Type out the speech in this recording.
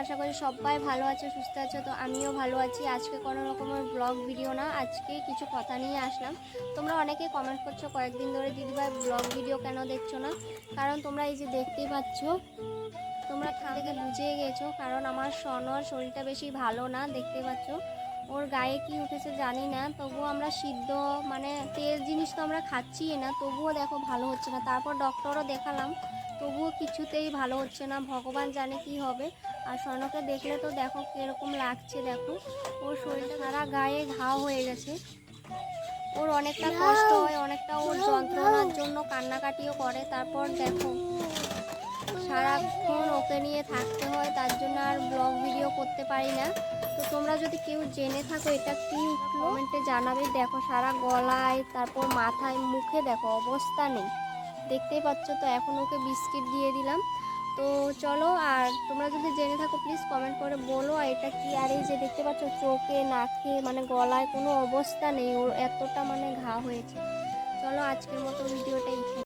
আশা করি সবাই ভালো আছে, সুস্থ আছে। তো আমিও ভালো আছি। আজকে কোনো রকমের ব্লগ ভিডিও না, আজকে কিছু কথা নিয়ে আসলাম। তোমরা অনেকে কমেন্ট করছো কয়েকদিন ধরে, দিদিভাই ব্লগ ভিডিও কেন দেখছো না? কারণ তোমরা এই যে দেখতেই পাচ্ছ, তোমরা থেকে বুঝে গেছো, কারণ আমার সনর শরীরটা বেশি ভালো না। দেখতে পাচ্ছ ওর গায়ে কি উঠেছে জানি না, তবুও আমরা সিদ্ধ মানে তেল জিনিস তো আমরা খাচ্ছি না, তবুও দেখো ভালো হচ্ছে না। তারপর ডক্টরও দেখালাম, তবুও কিছুতেই ভালো হচ্ছে না। ভগবান জানে কি হবে। আর স্বর্ণকে দেখলে তো দেখো কীরকম লাগছে, দেখো ওর শরীরটা সারা গায়ে ঘাও হয়ে গেছে। ওর অনেকটা কষ্ট হয়, অনেকটা ওর যন্ত্রণার জন্য কান্নাকাটিও করে। তারপর দেখো সারাক্ষণ ওকে নিয়ে থাকতে হয়, তার জন্য আর ব্লগ ভিডিও করতে পারি না। তো তোমরা যদি কেউ জেনে থাকো এটা কি কমেন্টে জানাবে। দেখো সারা গলায়, তারপর মাথায়, মুখে দেখো অবস্থা নেই, দেখতেই পাচ্ছ। তো এখন ওকে বিস্কিট দিয়ে দিলাম। তো চলো, আর তোমরা যদি জেনে থাকো প্লিজ কমেন্ট করে বলো আর এটা কি। আর এই যে দেখতে পাচ্ছ চোখে, নাকে, মানে গলায় কোনো অবস্থা নেই, ওর এতটা মানে ঘা হয়েছে। চলো আজকের মতো ভিডিওটা